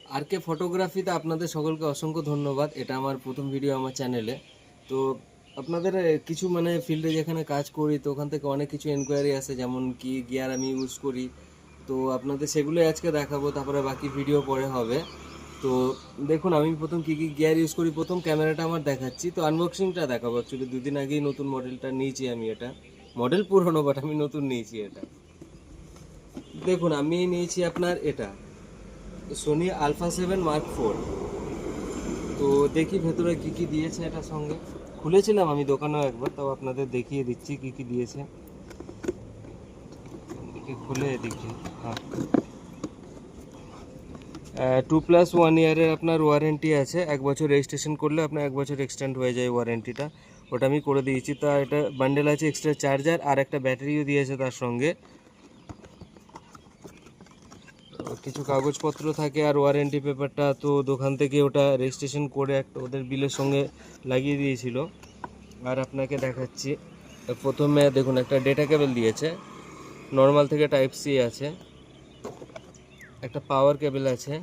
আর কে ফটোগ্রাফিতে আপনাদের সকলকে অসংখ্য ধন্যবাদ। এটা আমার প্রথম ভিডিও আমার চ্যানেলে। তো আপনাদের কিছু মানে ফিল্ডে যেখানে কাজ করি তো ওখান থেকে অনেক কিছু এনকোয়ারি আসে, যেমন কি গিয়ার আমি ইউজ করি। তো আপনাদের সেগুলোই আজকে দেখাবো, তারপরে বাকি ভিডিও পরে হবে। তো দেখুন আমি প্রথম কী কী গিয়ার ইউজ করি। প্রথম ক্যামেরাটা আমার দেখাচ্ছি, তো আনবক্সিংটা দেখাবো। অ্যাকচুয়ালি দুদিন আগেই নতুন মডেলটা নিয়েছি আমি। এটা মডেল পুরনো, বাট আমি নতুন নিয়েছি এটা। দেখুন আমি নিয়েছি আপনার এটা সোনি α7 Mark IV। তো দেখি ভেতরে কি কি দিয়েছে। এটার সঙ্গে খুলেছিলাম আমি দোকানেও একবার, তাও আপনাদের দেখিয়ে দিচ্ছি কি কি দিয়েছে। খুলে দেখি। হ্যাঁ, 2+1 ইয়ারের আপনার ওয়ারেন্টি আছে। 1 বছর রেজিস্ট্রেশন করলে আপনার 1 বছর এক্সটেন্ড হয়ে যায় ওয়ারেন্টিটা। ওটা আমি করে দিয়েছি। তা এটা বান্ডেল আছে, এক্সট্রা চার্জার আর একটা ব্যাটারিও দিয়েছে তার সঙ্গে। কিছু কাগজপত্র থাকে আর ওয়ারেন্টি পেপারটা তো দোকান থেকে ওটা রেজিস্ট্রেশন করে একটা ওদের বিলের সঙ্গে লাগিয়ে দিয়েছিল। আর আপনাকে দেখাচ্ছি, প্রথমে দেখুন একটা ডেটা কেবল দিয়েছে, নর্মাল থেকে টাইপ সি আছে, একটা পাওয়ার কেবল আছে,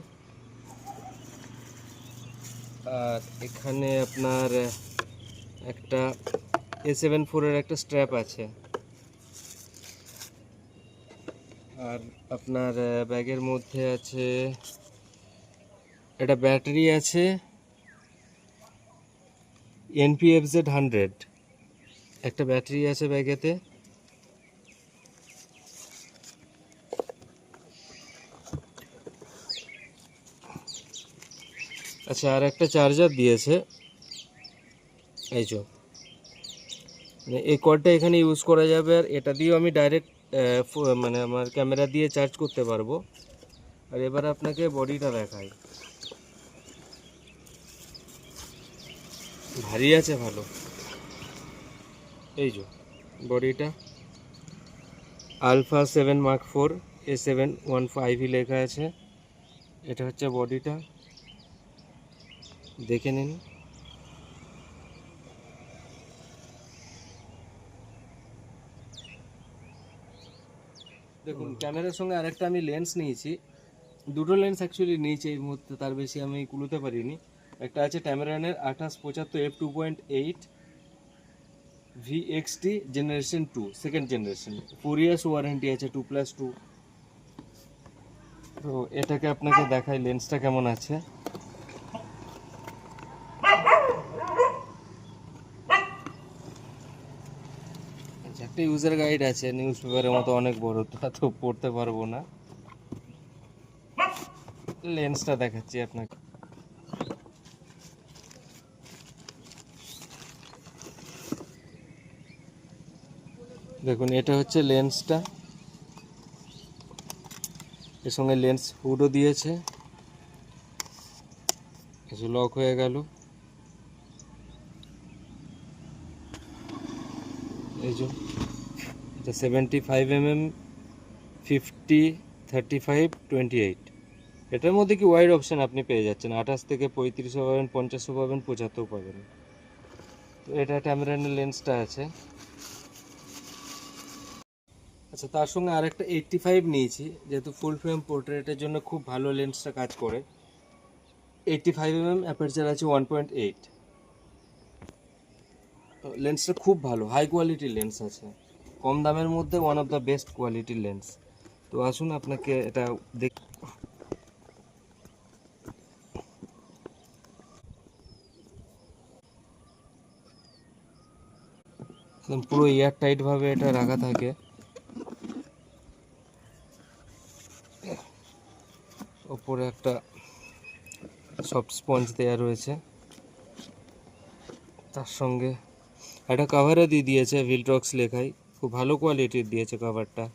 আর এখানে আপনার একটা A74-এর একটা স্ট্র্যাপ আছে। আর আপনার ব্যাগের মধ্যে আছে একটা ব্যাটারি আছে, NPFZ100 একটা ব্যাটারি আছে ব্যাগেতে। আচ্ছা, আর একটা চার্জার দিয়েছে, এই যে মানে এই কর্ডটা এখানে ইউজ করা যাবে। আর এটা দিয়েও আমি ডাইরেক্ট মানে আমার ক্যামেরা দিয়ে চার্জ করতে পারবো। আর এবার আপনাকে বডিটা দেখাই, ভারী আছে ভালো। এই যে বডিটা α7 Mark IV A715 লেখা আছে। এটা হচ্ছে বডিটা, দেখে নিন। দেখুন ক্যামেরার সঙ্গে আরেকটা আমি লেন্স নিয়েছি, দুটো লেন্স অ্যাকচুয়ালি নিয়েছি এই মুহূর্তে, তার বেশি আমি কুলোতে পারিনি। একটা আছে ট্যামেরানের 2875 f2.8 VXT generation 2 second generation, 4 years warranty আছে 2+2। তো এটাকে আপনাকে দেখাই লেন্সটা কেমন আছে। আচ্ছা, একটা ইউজার গাইড আছে নিউজ পেপারের মতো অনেক বড়, তা তো পড়তে পারবো না। লেন্সটা দেখাচ্ছি আপনাকে। দেখুন এটা হচ্ছে লেন্সটা, এর সঙ্গে লেন্স হুডও দিয়েছে। কিছু লক হয়ে গেল। এই যে এটা 75 mm 50 35 28। এটার মধ্যে কি ওয়াইড অপশান আপনি পেয়ে যাচ্ছেন, 28 থেকে 35 পাবেন, 50 পাবেন, 75 পাবেন। তো এটা ট্যামেরানের লেন্সটা আছে। আচ্ছা, তার সঙ্গে আরেকটা 85 নিয়েছি, যেহেতু ফুল ফ্রেম পোর্ট্রেটের জন্য খুব ভালো লেন্সটা কাজ করে। 85 mm অ্যাপারচার আছে 1.8। তো লেন্সটা খুব ভালো, হাই কোয়ালিটির লেন্স আছে, কম দামের মধ্যে ওয়ান অফ দ্য বেস্ট কোয়ালিটির লেন্স। তো আসুন আপনাকে এটা দেখ। একদম পুরো এয়ার টাইট ভাবে এটা রাখা থাকে। ওপরে একটা সফট স্পঞ্জ দেওয়া রয়েছে, তার সঙ্গে একটা কাভারও দিয়ে দিয়েছে ভিলট্রক্স লেখাই, খুব ভালো কোয়ালিটির দিয়েছে কাভারটা।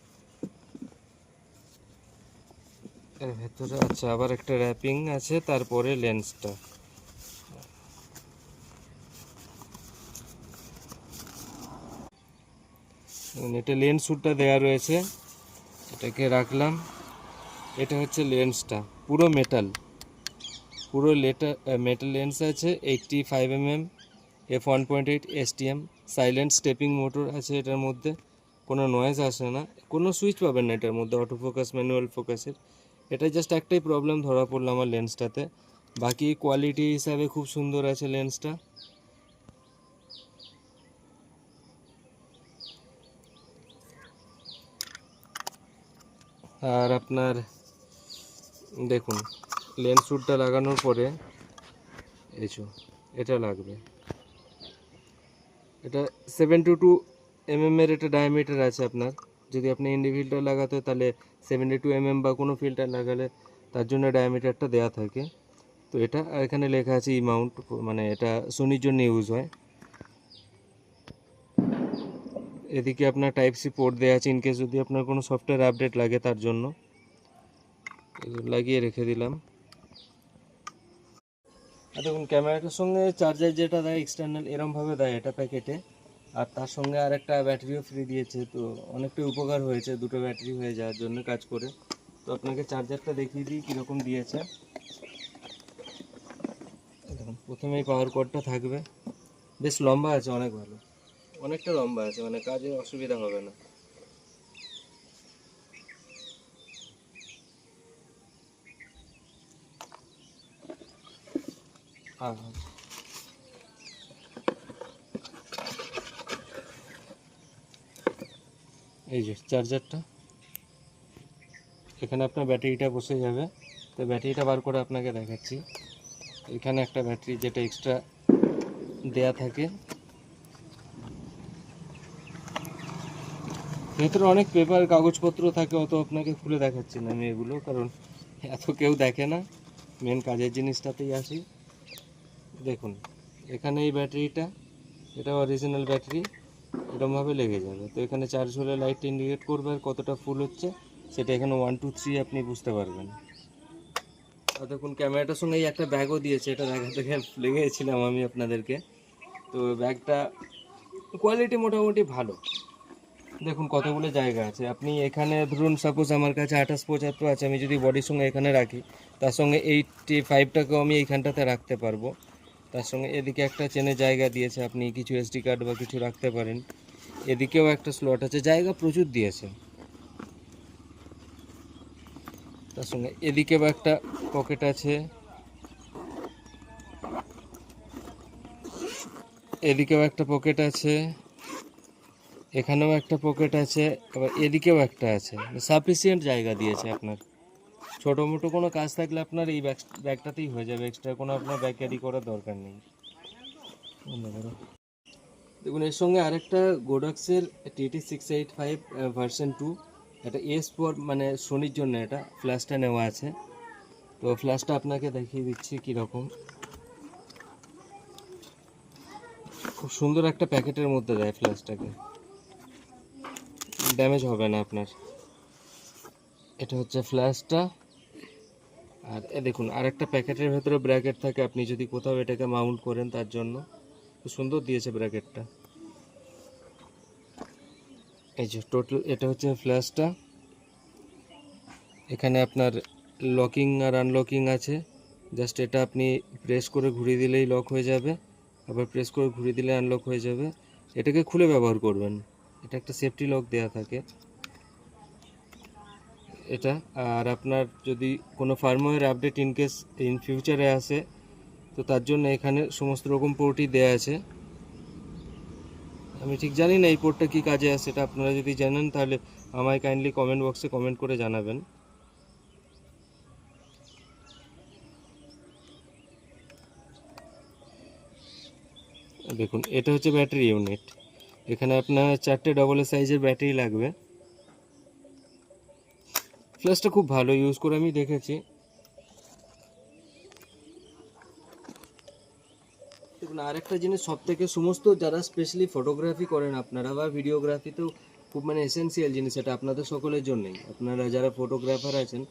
এর ভেতরে আচ্ছা আবার একটা র্যাপিং আছে, তারপরে লেন্সটা। এটা লেন্স শ্যুটটা দেওয়া রয়েছে, এটাকে রাখলাম। এটা হচ্ছে লেন্সটা, পুরো মেটাল, পুরো মেটাল লেন্স আছে। 85 mm f1.8 STM silent stepping motor আছে এটার মধ্যে, কোনো নয়েজ আসে না, কোনো সুইচ পাবেন না এটার মধ্যে, অটো ফোকাস ম্যানুয়াল ফোকাসের। এটা জাস্ট একটাই প্রবলেম ধরা পড়লো আমার লেন্সটাতে, বাকি কোয়ালিটি হিসাবে খুব সুন্দর আছে লেন্সটা। আর আপনার দেখুন লেন্স শ্যুটটা লাগানোর পরে এই যে এটা লাগবে, এটা 72 এর এটা ডায়ামিটার আছে আপনার। যদি আপনি ইন্ডি ফিল্টার লাগাতে হয় তাহলে 72 বা কোনো ফিল্টার লাগালে তার জন্য ডায়ামিটারটা দেওয়া থাকে। তো এটা এখানে লেখা আছে ই মাউন্ট, মানে এটা সোনির জন্য ইউজ হয়। এদিকে আপনার টাইপ সি পোর্ট দেওয়া আছে ইনকেস যদি আপনার কোনো সফটওয়্যার আপডেট লাগে তার জন্য। লাগিয়ে রেখে দিলাম। আর দেখুন ক্যামেরাটার সঙ্গে চার্জার যেটা দেয় এক্সটার্নাল এরমভাবে দেয় এটা প্যাকেটে, আর তার সঙ্গে আর একটা ব্যাটারিও ফ্রি দিয়েছে। তো অনেকটা উপকার হয়েছে দুটো ব্যাটারি হয়ে যাওয়ার জন্য কাজ করে। তো আপনাকে চার্জারটা দেখিয়ে দিই কীরকম দিয়েছে। দেখুন প্রথমেই পাওয়ার কর্ডটা থাকবে, বেশ লম্বা আছে, অনেক ভালো, অনেকটা লম্বা আছে, মানে কাজে অসুবিধা হবে না। হ্যাঁ, এই যে চার্জারটা, এখানে আপনার ব্যাটারিটা বসে যাবে। তো ব্যাটারিটা বার করে আপনাকে দেখাচ্ছি। এখানে একটা ব্যাটারি যেটা এক্সট্রা দেয়া থাকে, ভেতরে অনেক পেপার কাগজপত্র থাকে, অত আপনাকে খুলে দেখাচ্ছি না আমি এগুলো, কারণ এত কেউ দেখে না, মেন কাজের জিনিসটাতেই আসি। দেখুন এখানে এই ব্যাটারিটা, এটা অরিজিনাল ব্যাটারি, এরকমভাবে লেগে যাবে। তো এখানে চার্জ হলে লাইটটা ইন্ডিকেট করবে আর কতটা ফুল হচ্ছে সেটা এখানে 1 2 3 আপনি বুঝতে পারবেন। আর দেখুন ক্যামেরাটার সঙ্গে এই একটা ব্যাগও দিয়েছে, এটা দেখাতে ভুলে গিয়েছিলাম আমি আপনাদেরকে। তো ব্যাগটা কোয়ালিটি মোটামুটি ভালো। দেখুন কতগুলো জায়গা আছে, আপনি এখানে ধরুন সাপোজ আমার কাছে 28-75 আছে, আমি যদি বডির সঙ্গে এখানে রাখি, তার সঙ্গে 85টাকেও আমি এইখানটাতে রাখতে পারবো। তার সঙ্গে এদিকে একটা চেনের জায়গা দিয়েছে, আপনি কিছু এসডি কার্ড বা কিছু রাখতে পারেন। এদিকেও একটা স্লট আছে, জায়গা প্রচুর দিয়েছে। তার সঙ্গে এদিকেও একটা পকেট আছে, এদিকেও একটা পকেট আছে, এখানেও একটা পকেট আছে, আবার এদিকেও একটা আছে। সাফিসিয়েন্ট জায়গা দিয়েছে আপনার, ছোটো মোটো কোনো কাজ থাকলে আপনার এই ব্যাগটাতেই হয়ে যাবে, এক্সট্রা কোনো আপনার ব্যাগ ক্যারি করার দরকার নেই। দেখুন এর সঙ্গে আরেকটা গোডাক্সের TT685 ভার্সন 2, এটা S4 মানে সোনির জন্য এটা ফ্ল্যাশটা নেওয়া আছে। তো ফ্ল্যাশটা আপনাকে দেখিয়ে দিচ্ছি কীরকম, খুব সুন্দর একটা প্যাকেটের মধ্যে দেয় ফ্ল্যাশটাকে, ড্যামেজ হবে না আপনার। এটা হচ্ছে ফ্ল্যাশটা। আর এ দেখুন আরেকটা প্যাকেটের ভেতরে ব্র্যাকেট থাকে, আপনি যদি কোথাও এটাকে মাউন্ট করেন তার জন্য, খুব সুন্দর দিয়েছে ব্র্যাকেটটা। এই যে টোটাল এটা হচ্ছে ফ্ল্যাশটা। এখানে আপনার লকিং আর আনলকিং আছে, জাস্ট এটা আপনি প্রেস করে ঘুরিয়ে দিলেই লক হয়ে যাবে, আবার প্রেস করে ঘুরিয়ে দিলে আনলক হয়ে যাবে। এটাকে খুলে ব্যবহার করবেন, এটা একটা সেফটি লক দেওয়া থাকে এটা। আর আপনার যদি কোনো ফার্মওয়্যার আপডেট ইনকেস ইন ফিউচারে আসে, তো তার জন্য এখানে সমস্ত রকম পোর্টই দেওয়া আছে। আমি ঠিক জানি না এই পোর্টটা কী কাজে আসে, সেটা আপনারা যদি জানেন তাহলে আমায় কাইন্ডলি কমেন্ট বক্সে কমেন্ট করে জানাবেন। দেখুন এটা হচ্ছে ব্যাটারি ইউনিট, এখানে আপনার 4টে ডবল সাইজের ব্যাটারি লাগবে। ফ্ল্যাশটা খুব ভালো ইউজ করে আমি দেখেছি। দেখুন আরেকটা জিনিস, সব থেকে সমস্ত যারা স্পেশালি ফটোগ্রাফি করেন আপনারা বা ভিডিওগ্রাফিতেও খুব মানে এসেন্সিয়াল জিনিস, এটা আপনাদের সকলের জন্যই, আপনারা যারা ফটোগ্রাফার আছেন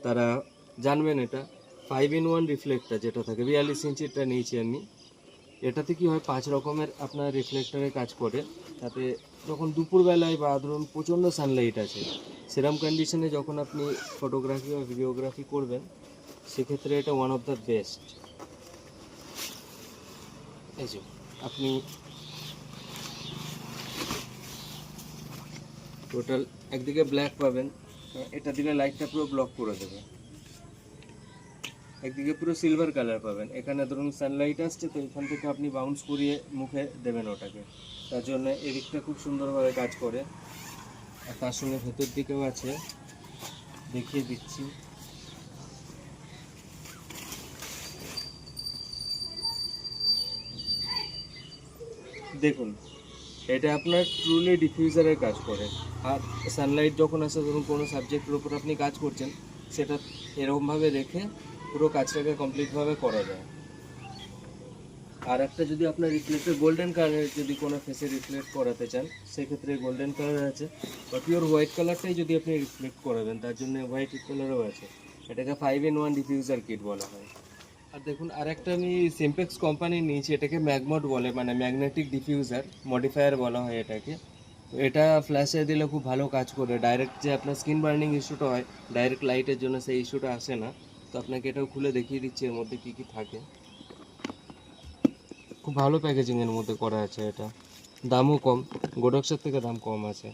তারা জানবেন। এটা 5-in-1 রিফ্লেক্টার যেটা থাকে, 42 ইঞ্চিটা নিয়েছি আমি। এটাতে কি হয় 5 রকমের আপনার রিফ্লেক্টরে কাজ করে। তাতে যখন দুপুরবেলায় বা ধরুন প্রচণ্ড সানলাইট আছে, সেরকম কন্ডিশনে যখন আপনি ফটোগ্রাফি বা ভিডিওগ্রাফি করবেন, সেক্ষেত্রে এটা ওয়ান অফ দ্য বেস্ট। এই যে আপনি টোটাল একদিকে ব্ল্যাক পাবেন, এটা দিলে লাইটটা পুরো ব্লক করে দেবে। একদিকে পুরো সিলভার কালার পাবেন। এখানে ধরুন সানলাইট আসছে, তো এখান থেকে আপনি বাউন্স করিয়ে মুখে দেবেন ওটাকে, তার জন্য এদিকটা খুব সুন্দরভাবে কাজ করে। আর তার সঙ্গে ভেতর দিকেও আছে, দেখিয়ে দিচ্ছি। দেখুন, এটা আপনার ট্রুলি ডিফিউজারের কাজ করে। আর সানলাইট যখন আসে, ধরুন কোনো সাবজেক্টের উপর আপনি কাজ করছেন, সেটা এরকমভাবে রেখে পুরো কাজটাকে কমপ্লিটভাবে করা যায়। আর একটা যদি আপনার রিফ্লেক্টের গোল্ডেন কালারের যদি কোনো ফেসে রিফ্লেক্ট করাতে চান, সেক্ষেত্রে গোল্ডেন কালার আছে, বা পিওর হোয়াইট কালারটাই যদি আপনি রিফ্লেক্ট করাবেন, তার জন্য হোয়াইট কালারও আছে। এটাকে 5-in-1 ডিফিউজার কিট বলা হয়। আর দেখুন, আরেকটা আমি সিম্পেক্স কোম্পানি নিয়েছি, এটাকে ম্যাগমোড বলে, মানে ম্যাগনেটিক ডিফিউজার মডিফায়ার বলা হয় এটাকে। তো এটা ফ্ল্যাশে দিলে খুব ভালো কাজ করে। ডাইরেক্ট যে আপনার স্কিন বার্নিং ইস্যুটা হয় ডাইরেক্ট লাইটের জন্য, সেই ইস্যুটা আসে না। তো আপনাকে এটাও খুলে দেখিয়ে দিচ্ছি এর মধ্যে কী কী থাকে। খুব ভালো প্যাকেজিংয়ের মধ্যে করা আছে এটা, দামও কম, গোডক্সের থেকে দাম কম আছে।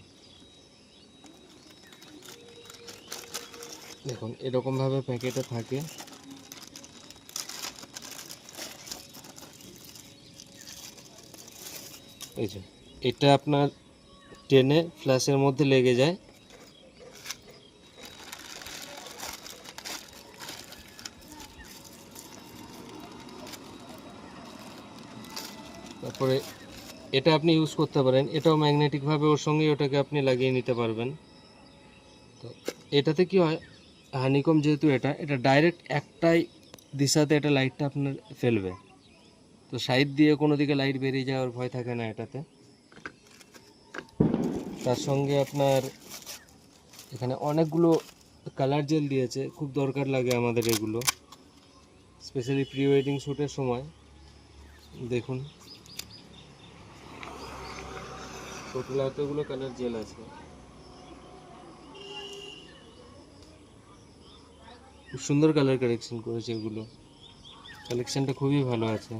দেখুন এরকমভাবে প্যাকেটে থাকে। এই যে এটা আপনার টেনে ফ্ল্যাশের মধ্যে লেগে যায়। তারপরে এটা আপনি ইউজ করতে পারেন, এটাও ম্যাগনেটিকভাবে ওর সঙ্গে ওটাকে আপনি লাগিয়ে নিতে পারবেন। তো এটাতে কি হয়, হানিকম যেহেতু এটা এটা ডাইরেক্ট একটাই দিশাতে এটা লাইটটা আপনার ফেলবে, তো সাইড দিয়ে কোনো দিকে লাইট বেরিয়ে যাওয়ার ভয় থাকে না এটাতে। তার সঙ্গে আপনার এখানে অনেকগুলো কালার জেল দিয়েছে, খুব দরকার লাগে আমাদের এগুলো, স্পেশালি প্রি ওয়েডিং শ্যুটের সময়। দেখুন টোটাল এতগুলো কালার জেল আছে, খুব সুন্দর কালার কালেকশন করেছে এগুলো, কালেকশনটা খুবই ভালো আছে।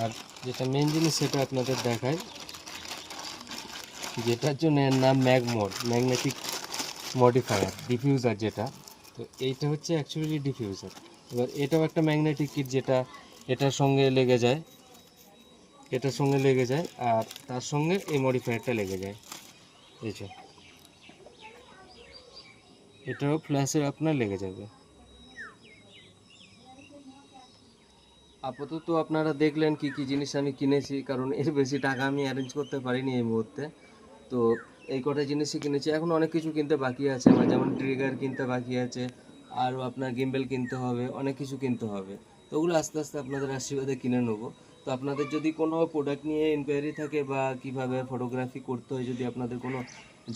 আর যেটা মেন জিনিস সেটা আপনাদের দেখায়, যেটার জন্য এর নাম ম্যাগমোড, ম্যাগনেটিক মডিফায়ার ডিফিউজার যেটা। তো এইটা হচ্ছে অ্যাকচুয়ালি ডিফিউজার। এবার এটাও একটা ম্যাগনেটিক কিট, যেটা এটার সঙ্গে লেগে যায়, এটার সঙ্গে লেগে যায়, আর তার সঙ্গে এই মডিফায়ারটা লেগে যায়। এই যে এটাও ফ্ল্যাশের আপনার লেগে যাবে। আপাতত আপনারা দেখলেন কি কি জিনিস আমি কিনেছি, কারণ এর বেশি টাকা আমি অ্যারেঞ্জ করতে পারিনি এই মুহূর্তে। তো এই কটা জিনিসই কিনেছি, এখন অনেক কিছু কিনতে বাকি আছে আমার, যেমন ট্রিগার কিনতে বাকি আছে, আরও আপনার গিম্বেল কিনতে হবে, অনেক কিছু কিনতে হবে। তো ওগুলো আস্তে আস্তে আপনাদের আশীর্বাদে কিনে নেবো। তো আপনাদের যদি কোনো প্রোডাক্ট নিয়ে ইনকোয়ারি থাকে, বা কিভাবে ফটোগ্রাফি করতে হয় যদি আপনাদের কোনো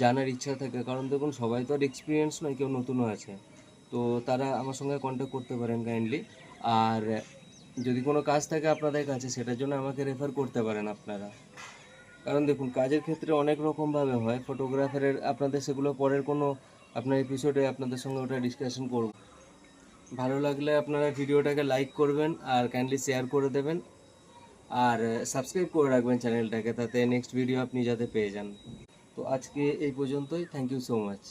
জানার ইচ্ছা থাকে, কারণ দেখুন সবাই তো আর এক্সপিরিয়েন্স নয়, কেউ নতুনও আছে, তো তারা আমার সঙ্গে কন্ট্যাক্ট করতে পারেন কাইন্ডলি। আর যদি কোনো কাজ থাকে আপনাদের কাছে, সেটার জন্য আমাকে রেফার করতে পারেন আপনারা। কারণ দেখুন কাজের ক্ষেত্রে অনেক রকমভাবে হয়, ফটোগ্রাফারের আপনাদের সেগুলো পরের কোনো আপনার এপিসোডে আপনাদের সঙ্গে ওটা ডিসকাশন করব। ভালো লাগলে আপনারা ভিডিওটাকে লাইক করবেন আর কাইন্ডলি শেয়ার করে দেবেন, আর সাবস্ক্রাইব করে রাখবেন চ্যানেলটাকে, তাতে নেক্সট ভিডিও আপনি যাতে পেয়ে যান। তো আজকে এই পর্যন্তই, থ্যাংক ইউ সো মাচ।